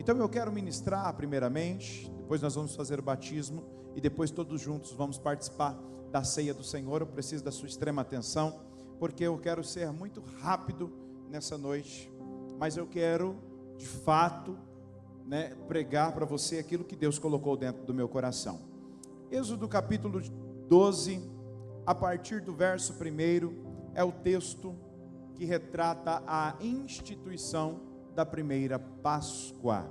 Então eu quero ministrar primeiramente, depois nós vamos fazer o batismo e depois todos juntos vamos participar da ceia do Senhor. Eu preciso da sua extrema atenção, porque eu quero ser muito rápido nessa noite, mas eu quero de fato pregar para você aquilo que Deus colocou dentro do meu coração. Êxodo capítulo 12, a partir do verso 1, é o texto que retrata a instituição da primeira Páscoa.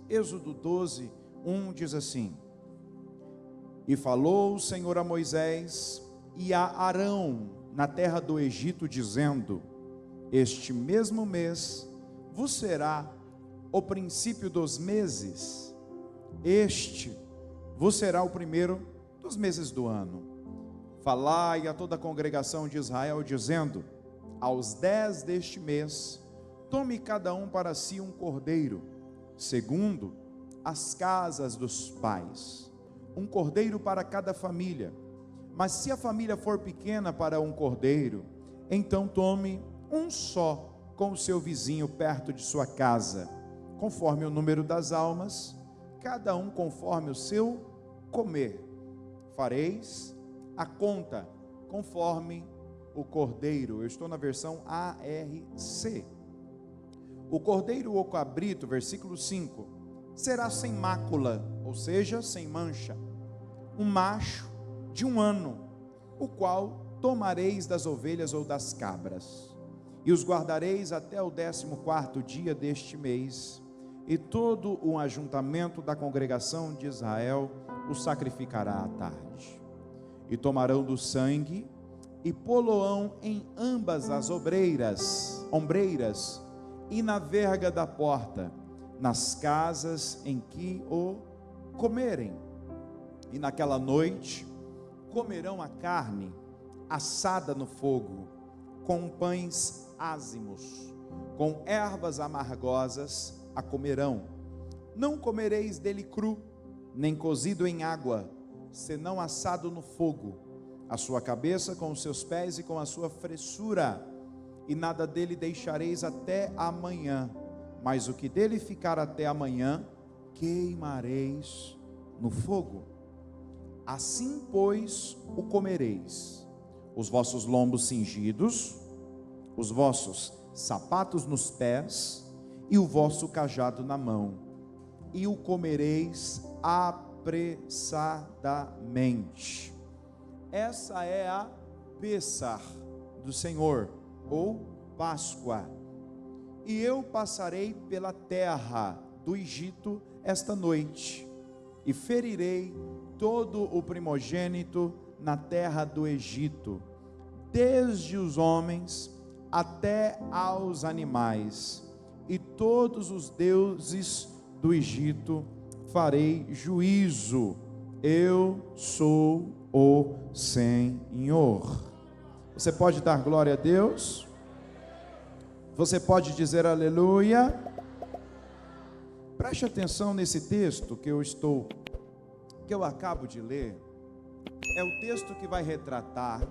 Êxodo 12, 1 diz assim: E falou o Senhor a Moisés e a Arão na terra do Egito, dizendo: Este mesmo mês vos será o princípio dos meses, este vos será o primeiro dos meses do ano. Falai a toda a congregação de Israel, dizendo: Aos 10 deste mês, tome cada um para si um cordeiro, segundo as casas dos pais, um cordeiro para cada família. Mas se a família for pequena para um cordeiro, então tome um só com o seu vizinho perto de sua casa, conforme o número das almas, cada um conforme o seu comer. Fareis a conta conforme o cordeiro. Eu estou na versão ARC. O cordeiro ou cabrito, versículo 5, será sem mácula, ou seja, sem mancha, um macho de 1 ano, o qual tomareis das ovelhas ou das cabras, e os guardareis até o 14º dia deste mês, e todo o ajuntamento da congregação de Israel o sacrificará à tarde. E tomarão do sangue, e pô-lo-ão em ambas as ombreiras, e na verga da porta, nas casas em que o comerem. E naquela noite comerão a carne assada no fogo, com pães ázimos, com ervas amargosas a comerão. Não comereis dele cru, nem cozido em água, senão assado no fogo, a sua cabeça com os seus pés e com a sua fressura, e nada dele deixareis até amanhã, mas o que dele ficar até amanhã, queimareis no fogo. Assim, pois, o comereis: os vossos lombos cingidos, os vossos sapatos nos pés, e o vosso cajado na mão, e o comereis apressadamente. Essa é a Pessar do Senhor, ou Páscoa. E eu passarei pela terra do Egito esta noite, e ferirei todo o primogênito na terra do Egito, desde os homens até aos animais, e todos os deuses do Egito farei juízo. Eu sou o Senhor. Você pode dar glória a Deus? Você pode dizer aleluia? Preste atenção nesse texto que eu acabo de ler. É o texto que vai retratar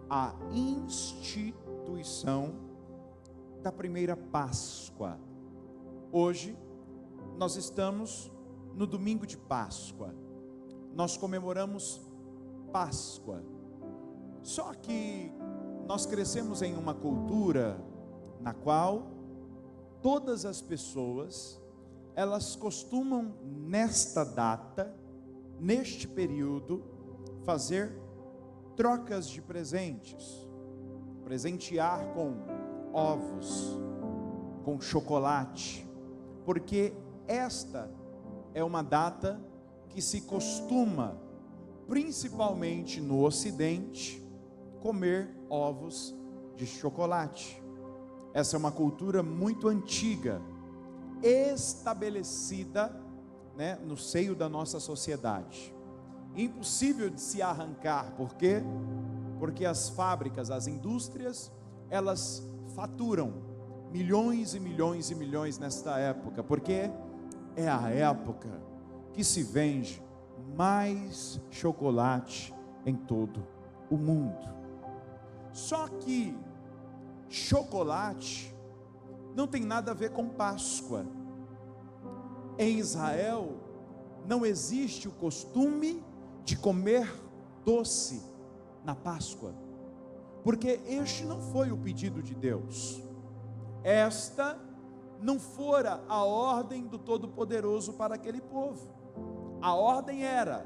a instituição da primeira Páscoa. Hoje nós estamos no domingo de Páscoa. Nós comemoramos Páscoa. Só que nós crescemos em uma cultura na qual todas as pessoas, elas costumam nesta data, neste período, fazer trocas de presentes, presentear com ovos, com chocolate, porque esta é uma data que se costuma, principalmente no Ocidente, comer ovos de chocolate. Essa é uma cultura muito antiga, estabelecida, no seio da nossa sociedade, impossível de se arrancar. Por quê? Porque as fábricas, as indústrias, elas faturam milhões e milhões e milhões nesta época, porque é a época que se vende mais chocolate em todo o mundo. Só que chocolate não tem nada a ver com Páscoa. em Israel não existe o costume de comer doce na Páscoa, porque este não foi o pedido de Deus, esta não fora a ordem do Todo-Poderoso para aquele povo. A ordem era: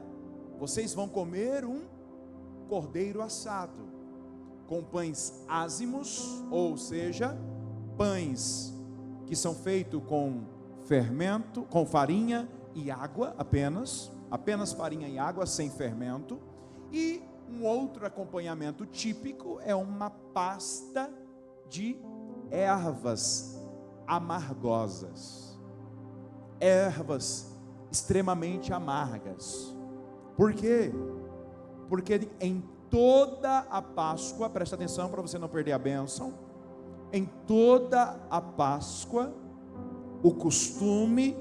vocês vão comer um cordeiro assado, com pães ázimos, ou seja, pães que são feitos com fermento, com farinha e água apenas farinha e água, sem fermento. E um outro acompanhamento típico é uma pasta de ervas amargosas, ervas extremamente amargas. Por quê? Porque em toda a Páscoa, presta atenção para você não perder a bênção, em toda a Páscoa, o costume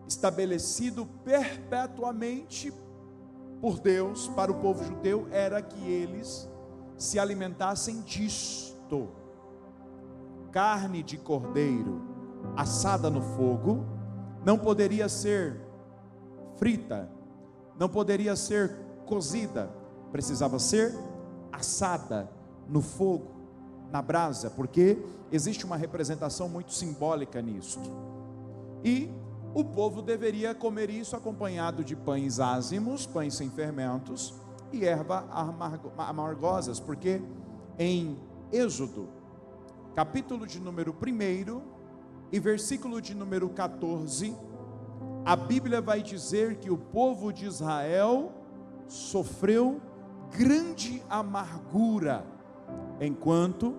estabelecido perpetuamente por Deus para o povo judeu era que eles se alimentassem disto: carne de cordeiro assada no fogo, não poderia ser frita, não poderia ser cozida, precisava ser assada no fogo, na brasa, porque existe uma representação muito simbólica nisto. E o povo deveria comer isso acompanhado de pães ázimos, pães sem fermentos e ervas amargosas, porque em Êxodo, capítulo de número 1 e versículo de número 14, a Bíblia vai dizer que o povo de Israel sofreu grande amargura enquanto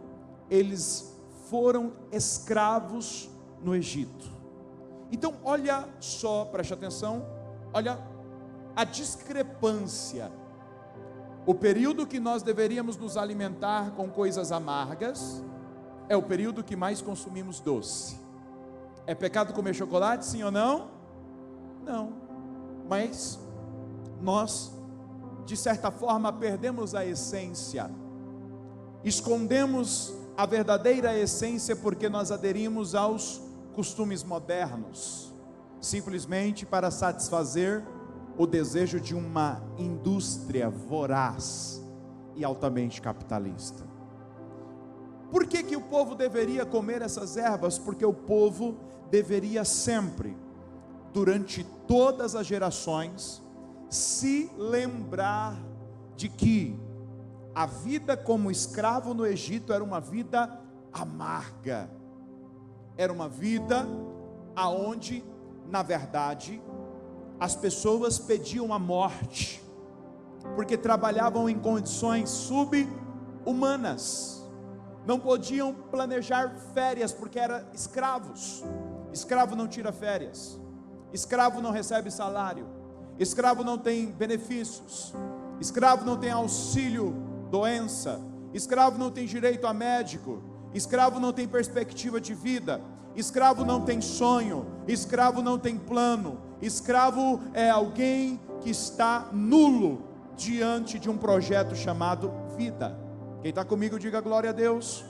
eles foram escravos no Egito. Então olha só, preste atenção, olha a discrepância. O período que nós deveríamos nos alimentar com coisas amargas é o período que mais consumimos doce. É pecado comer chocolate, sim ou não? Não. Mas nós, de certa forma, perdemos a essência, escondemos a verdadeira essência porque nós aderimos aos costumes modernos, simplesmente para satisfazer o desejo de uma indústria voraz e altamente capitalista. Por que o povo deveria comer essas ervas? Porque o povo deveria sempre, durante todas as gerações, se lembrar de que a vida como escravo no Egito era uma vida amarga, era uma vida aonde, na verdade, as pessoas pediam a morte, porque trabalhavam em condições sub-humanas, não podiam planejar férias, porque eram escravos. Escravo não tira férias, escravo não recebe salário, escravo não tem benefícios, escravo não tem auxílio doença, escravo não tem direito a médico, escravo não tem perspectiva de vida, escravo não tem sonho, escravo não tem plano, escravo é alguém que está nulo diante de um projeto chamado vida. Quem está comigo, diga glória a Deus.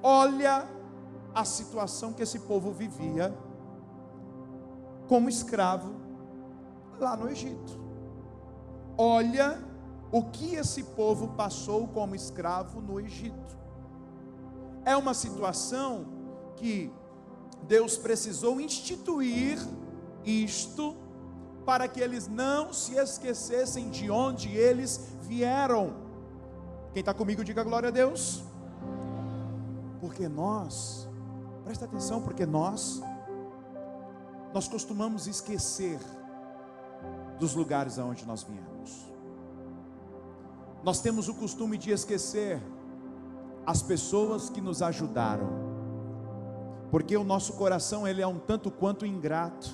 Olha a situação que esse povo vivia como escravo lá no Egito. Olha o que esse povo passou como escravo no Egito. É uma situação que Deus precisou instituir isto para que eles não se esquecessem de onde eles vieram. Quem está comigo, diga glória a Deus. Porque nós, presta atenção, porque nós costumamos esquecer dos lugares aonde nós viemos. Nós temos o costume de esquecer as pessoas que nos ajudaram, porque o nosso coração ele é um tanto quanto ingrato,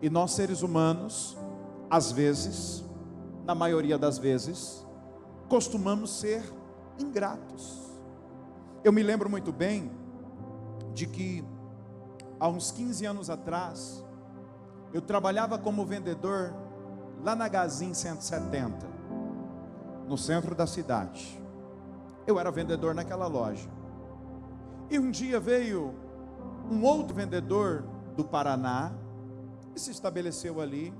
e nós seres humanos, às vezes, na maioria das vezes, costumamos ser ingratos. Eu me lembro muito bem de que há uns 15 anos atrás, eu trabalhava como vendedor lá na Gazin 170, no centro da cidade. Eu era vendedor naquela loja. E um dia veio um outro vendedor do Paraná, e se estabeleceu ali.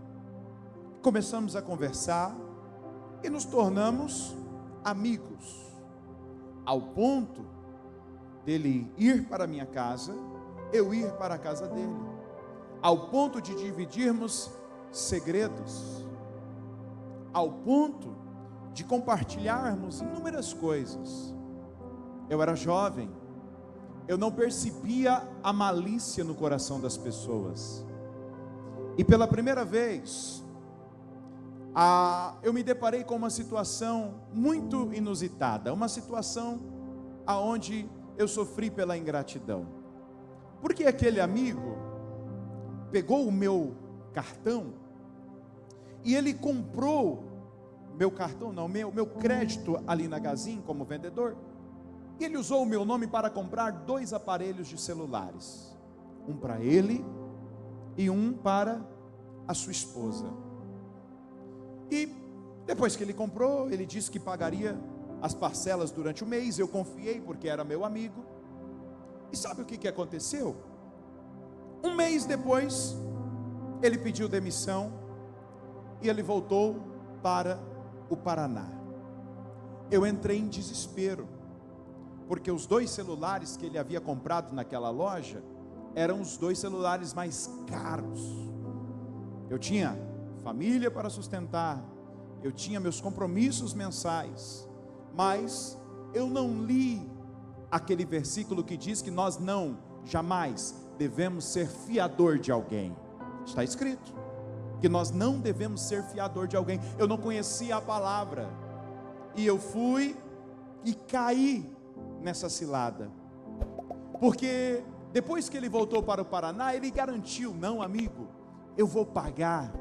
Começamos a conversar e nos tornamos amigos, ao ponto dele ir para a minha casa, eu ir para a casa dele, ao ponto de dividirmos segredos, ao ponto de compartilharmos inúmeras coisas. Eu era jovem, eu não percebia a malícia no coração das pessoas, e pela primeira vez, eu me deparei com uma situação muito inusitada, uma situação aonde eu sofri pela ingratidão, porque aquele amigo pegou o meu cartão e ele comprou meu crédito ali na Gazin como vendedor, e ele usou o meu nome para comprar 2 aparelhos de celulares, um para ele e um para a sua esposa. E depois que ele comprou, ele disse que pagaria as parcelas durante o mês. Eu confiei porque era meu amigo. E sabe o que aconteceu? Um mês depois, ele pediu demissão e ele voltou para o Paraná. Eu entrei em desespero, porque os 2 celulares que ele havia comprado naquela loja eram os 2 celulares mais caros. Eu tinha família para sustentar, eu tinha meus compromissos mensais, mas eu não li aquele versículo que diz que nós jamais devemos ser fiador de alguém. Está escrito que nós não devemos ser fiador de alguém. Eu não conhecia a palavra, e eu fui e caí nessa cilada, porque depois que ele voltou para o Paraná, ele garantiu: não, amigo, eu vou pagar,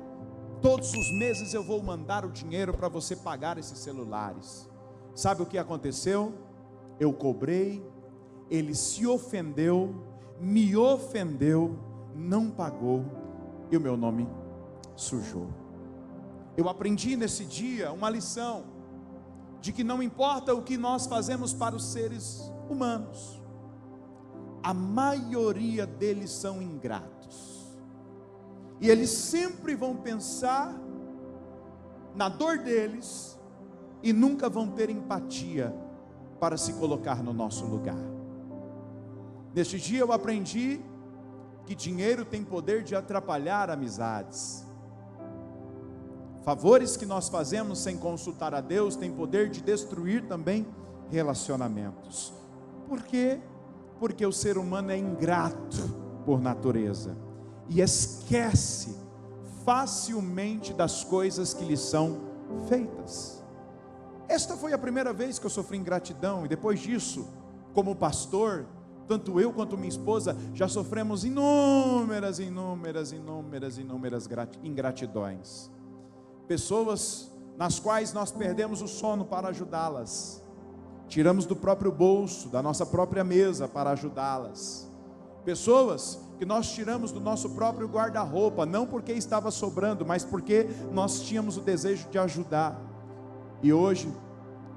todos os meses eu vou mandar o dinheiro para você pagar esses celulares. Sabe o que aconteceu? Eu cobrei, ele se ofendeu, me ofendeu, não pagou, e o meu nome sujou. Eu aprendi nesse dia uma lição, de que não importa o que nós fazemos para os seres humanos, a maioria deles são ingratos, e eles sempre vão pensar na dor deles, e nunca vão ter empatia para se colocar no nosso lugar. Neste dia eu aprendi que dinheiro tem poder de atrapalhar amizades. Favores que nós fazemos sem consultar a Deus têm poder de destruir também relacionamentos. Por quê? Porque o ser humano é ingrato por natureza e esquece facilmente das coisas que lhe são feitas. Esta foi a primeira vez que eu sofri ingratidão, e depois disso, como pastor, tanto eu quanto minha esposa já sofremos inúmeras ingratidões. Pessoas nas quais nós perdemos o sono para ajudá-las, tiramos do próprio bolso, da nossa própria mesa para ajudá-las. Pessoas que nós tiramos do nosso próprio guarda-roupa, não porque estava sobrando, mas porque nós tínhamos o desejo de ajudar. E hoje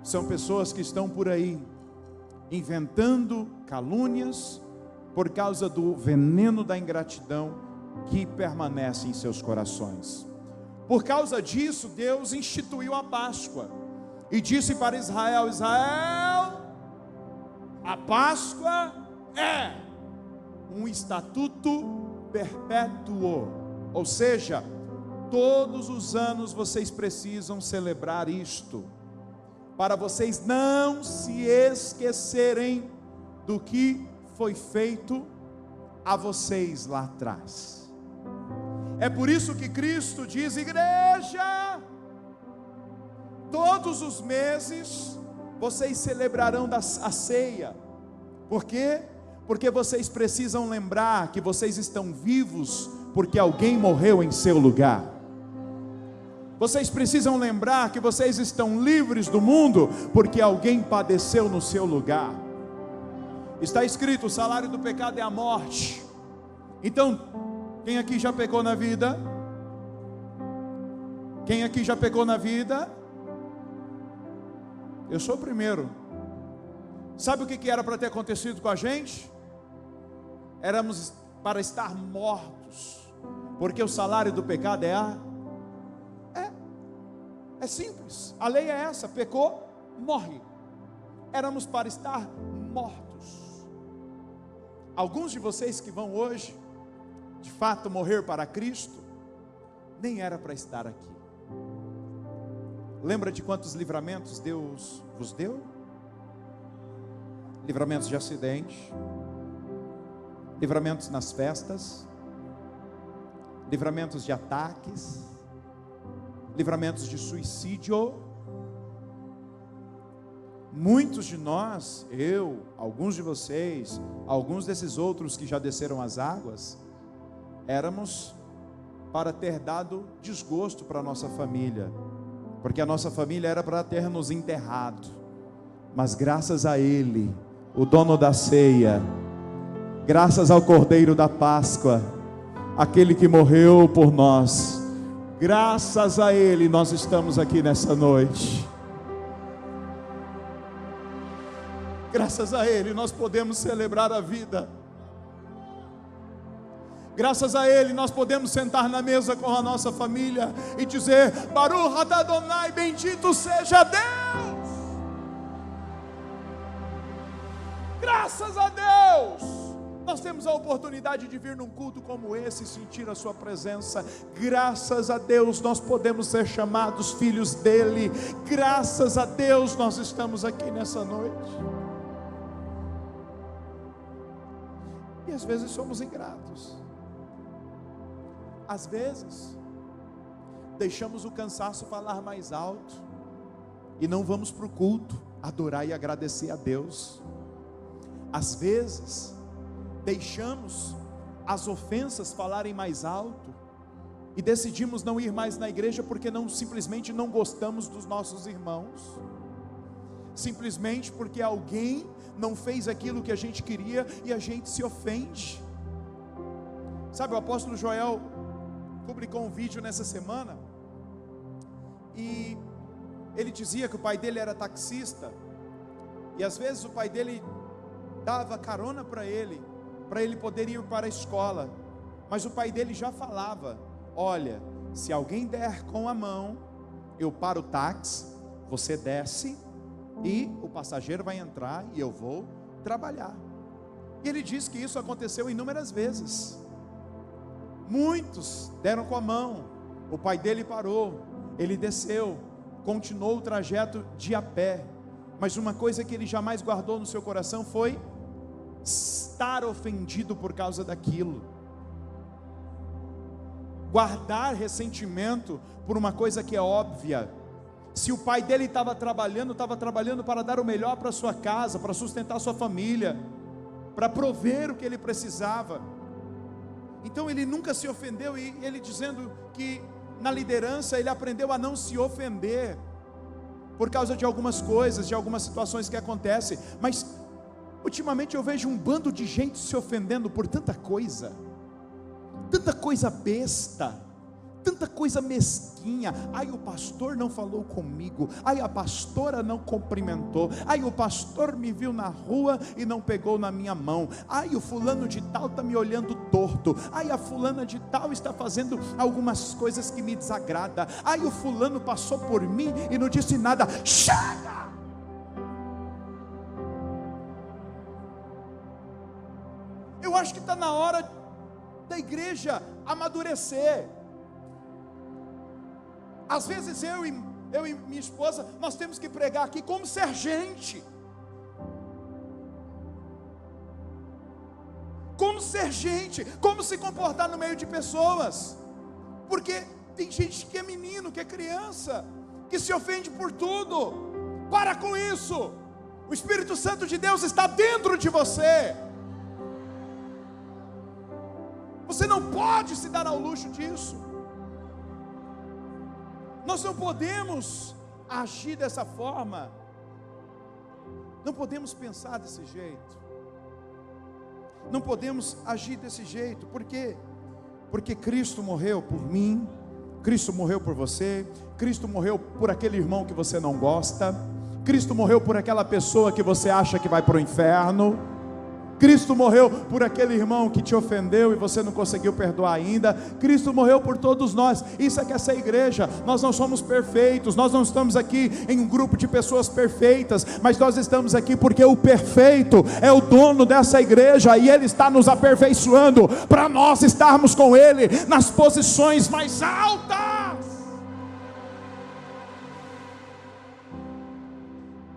são pessoas que estão por aí inventando calúnias por causa do veneno da ingratidão que permanece em seus corações. Por causa disso, Deus instituiu a Páscoa e disse para Israel: Israel, a Páscoa é um estatuto perpétuo, ou seja, todos os anos vocês precisam celebrar isto, para vocês não se esquecerem do que foi feito a vocês lá atrás. É por isso que Cristo diz: igreja, todos os meses vocês celebrarão a ceia. Por quê? Porque vocês precisam lembrar que vocês estão vivos porque alguém morreu em seu lugar. Vocês precisam lembrar que vocês estão livres do mundo porque alguém padeceu no seu lugar. Está escrito: o salário do pecado é a morte. Então, quem aqui já pecou na vida? Quem aqui já pecou na vida? Eu sou o primeiro. Sabe o que era para ter acontecido com a gente? para estar mortos, porque o salário do pecado é simples, a lei é essa: pecou, morre. Éramos para estar mortos. Alguns de vocês que vão hoje, de fato, morrer para Cristo, nem era para estar aqui. Lembra de quantos livramentos Deus vos deu? Livramentos de acidente, livramentos nas festas, livramentos de ataques, livramentos de suicídio. Muitos de nós, eu, alguns de vocês, alguns desses outros que já desceram as águas, éramos para ter dado desgosto para a nossa família, porque a nossa família era para ter nos enterrado, mas graças a Ele, o dono da ceia, graças ao Cordeiro da Páscoa, aquele que morreu por nós, graças a Ele nós estamos aqui nessa noite. Graças a Ele nós podemos celebrar a vida. Graças a Ele nós podemos sentar na mesa com a nossa família e dizer: Baruch atah Adonai, bendito seja Deus. Graças a Deus nós temos a oportunidade de vir num culto como esse e sentir a sua presença. Graças a Deus nós podemos ser chamados filhos dele. Graças a Deus nós estamos aqui nessa noite. E às vezes somos ingratos. Às vezes deixamos o cansaço falar mais alto e não vamos para o culto adorar e agradecer a Deus. Às vezes deixamos as ofensas falarem mais alto e decidimos não ir mais na igreja porque simplesmente não gostamos dos nossos irmãos, simplesmente porque alguém não fez aquilo que a gente queria e a gente se ofende. Sabe, o apóstolo Joel publicou um vídeo nessa semana e ele dizia que o pai dele era taxista e às vezes o pai dele dava carona para ele poder ir para a escola, mas o pai dele já falava: olha, se alguém der com a mão, eu paro o táxi, você desce e o passageiro vai entrar e eu vou trabalhar. E ele diz que isso aconteceu inúmeras vezes. Muitos deram com a mão, o pai dele parou, ele desceu, continuou o trajeto de a pé, mas uma coisa que ele jamais guardou no seu coração foi estar ofendido por causa daquilo, guardar ressentimento por uma coisa que é óbvia. Se o pai dele estava trabalhando para dar o melhor para sua casa, para sustentar sua família, para prover o que ele precisava, então ele nunca se ofendeu. E ele dizendo que na liderança ele aprendeu a não se ofender por causa de algumas coisas, de algumas situações que acontecem. Mas ultimamente eu vejo um bando de gente se ofendendo por tanta coisa besta, tanta coisa mesquinha. Ai, o pastor não falou comigo, ai, a pastora não cumprimentou, ai, o pastor me viu na rua e não pegou na minha mão, ai, o fulano de tal está me olhando torto, ai, a fulana de tal está fazendo algumas coisas que me desagradam, ai, o fulano passou por mim e não disse nada. Chega! Eu acho que está na hora da igreja amadurecer. Às vezes eu e minha esposa, nós temos que pregar aqui como ser gente, como se comportar no meio de pessoas, porque tem gente que é menino, que é criança, que se ofende por tudo. Para com isso. O Espírito Santo de Deus está dentro de você. Você não pode se dar ao luxo disso. Nós não podemos agir dessa forma, não podemos pensar desse jeito, não podemos agir desse jeito. Por quê? Porque Cristo morreu por mim, Cristo morreu por você, Cristo morreu por aquele irmão que você não gosta, Cristo morreu por aquela pessoa que você acha que vai para o inferno. Cristo morreu por aquele irmão que te ofendeu e você não conseguiu perdoar ainda. Cristo morreu por todos nós. Isso é que é essa igreja. Nós não somos perfeitos, nós não estamos aqui em um grupo de pessoas perfeitas, mas nós estamos aqui porque o perfeito é o dono dessa igreja, e Ele está nos aperfeiçoando para nós estarmos com Ele nas posições mais altas.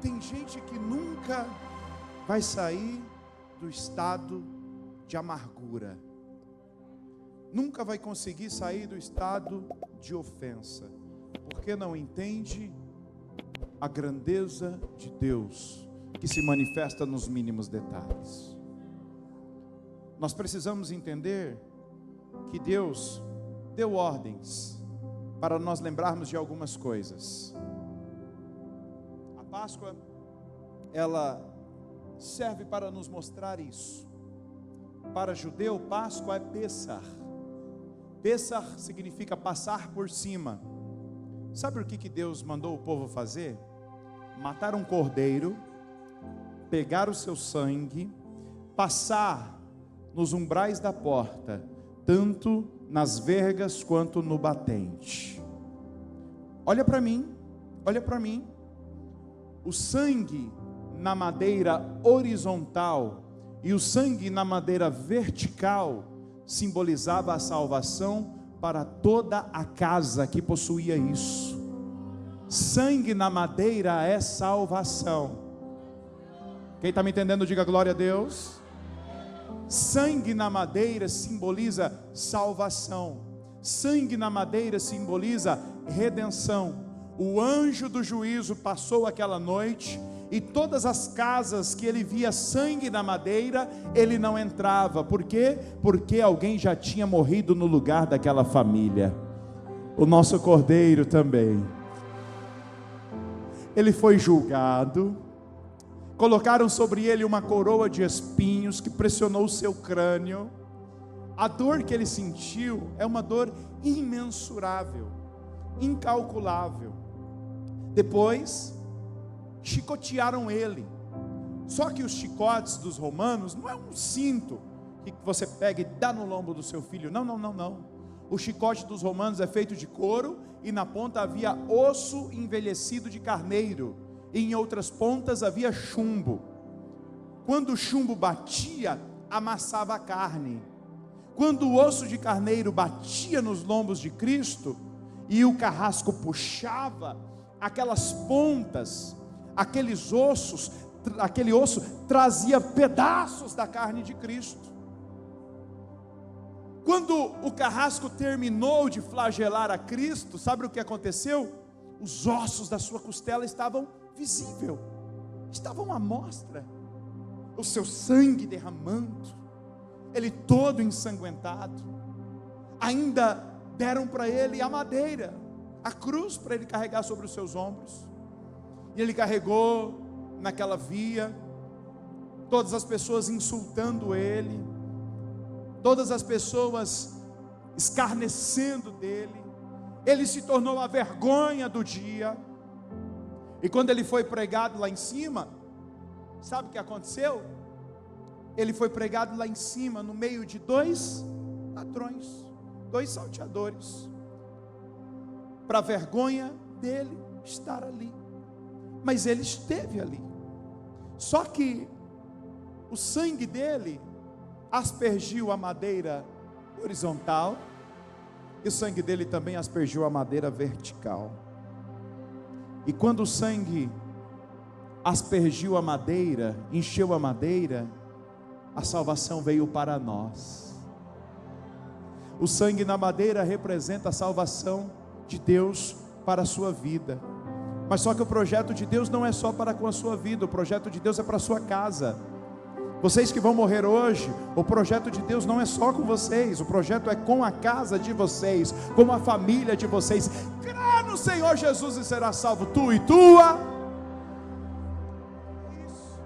Tem gente que nunca vai sair do estado de amargura, nunca vai conseguir sair do estado de ofensa, porque não entende a grandeza de Deus, que se manifesta nos mínimos detalhes. Nós precisamos entender que Deus deu ordens para nós lembrarmos de algumas coisas. A Páscoa, ela serve para nos mostrar isso. Para judeu, Páscoa é Pessar. Pessar significa passar por cima. Sabe o que Deus mandou o povo fazer? Matar um cordeiro, pegar o seu sangue, passar nos umbrais da porta, tanto nas vergas quanto no batente. Olha para mim, olha para mim. O sangue na madeira horizontal e o sangue na madeira vertical simbolizava a salvação para toda a casa que possuía isso. Sangue na madeira é salvação. Quem está me entendendo, diga glória a Deus. Sangue na madeira simboliza salvação. Sangue na madeira simboliza redenção. O anjo do juízo passou aquela noite, e todas as casas que ele via sangue na madeira, ele não entrava. Por quê? Porque alguém já tinha morrido no lugar daquela família. O nosso cordeiro também. Ele foi julgado, colocaram sobre ele uma coroa de espinhos que pressionou o seu crânio. A dor que ele sentiu é uma dor imensurável, incalculável. Depois chicotearam ele. Só que os chicotes dos romanos não é um cinto que você pega e dá no lombo do seu filho. Não, não, não, não. O chicote dos romanos é feito de couro, e na ponta havia osso envelhecido de carneiro, e em outras pontas havia chumbo. Quando o chumbo batia, amassava a carne. Quando o osso de carneiro batia nos lombos de Cristo e o carrasco puxava, aquelas pontas, aqueles ossos, aquele osso trazia pedaços da carne de Cristo. Quando o carrasco terminou de flagelar a Cristo, sabe o que aconteceu? Os ossos da sua costela estavam visíveis, estavam à mostra, o seu sangue derramando, ele todo ensanguentado. Ainda deram para ele a madeira, a cruz, para ele carregar sobre os seus ombros. E ele carregou naquela via, todas as pessoas insultando ele, todas as pessoas escarnecendo dele. Ele se tornou a vergonha do dia. E quando ele foi pregado lá em cima, sabe o que aconteceu? Ele foi pregado lá em cima, no meio de dois ladrões, dois salteadores, para a vergonha dele estar ali. Mas ele esteve ali. Só que o sangue dele aspergiu a madeira horizontal, e o sangue dele também aspergiu a madeira vertical. E quando o sangue aspergiu a madeira, encheu a madeira, a salvação veio para nós. O sangue na madeira representa a salvação de Deus para a sua vida. Mas só que o projeto de Deus não é só para com a sua vida, o projeto de Deus é para a sua casa. Vocês que vão morrer hoje, o projeto de Deus não é só com vocês, o projeto é com a casa de vocês, com a família de vocês. Crê no Senhor Jesus e será salvo tu e tua. Isso.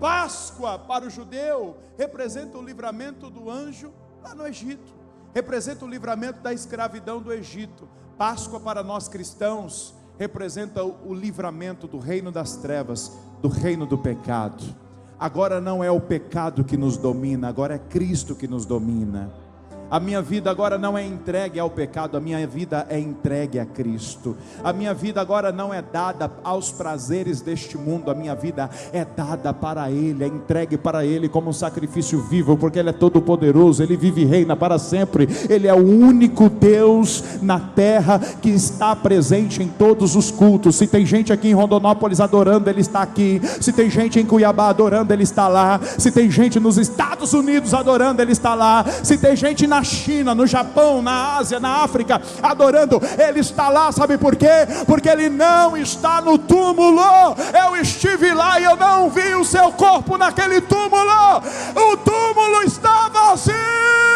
Páscoa para o judeu representa o livramento do anjo lá no Egito, representa o livramento da escravidão do Egito. Páscoa para nós cristãos representa o livramento do reino das trevas, do reino do pecado. Agora não é o pecado que nos domina, agora é Cristo que nos domina. A minha vida agora não é entregue ao pecado, a minha vida é entregue a Cristo. A minha vida agora não é dada aos prazeres deste mundo, a minha vida é dada para Ele, é entregue para Ele como um sacrifício vivo, porque Ele é todo poderoso, Ele vive e reina para sempre. Ele é o único Deus na terra que está presente em todos os cultos. Se tem gente aqui em Rondonópolis adorando, Ele está aqui. Se tem gente em Cuiabá adorando, Ele está lá. Se tem gente nos Estados Unidos adorando, Ele está lá. Se tem gente na China, no Japão, na Ásia, na África adorando, Ele está lá. Sabe por quê? Porque Ele não está no túmulo. Eu estive lá e eu não vi o seu corpo naquele túmulo. O túmulo está vazio.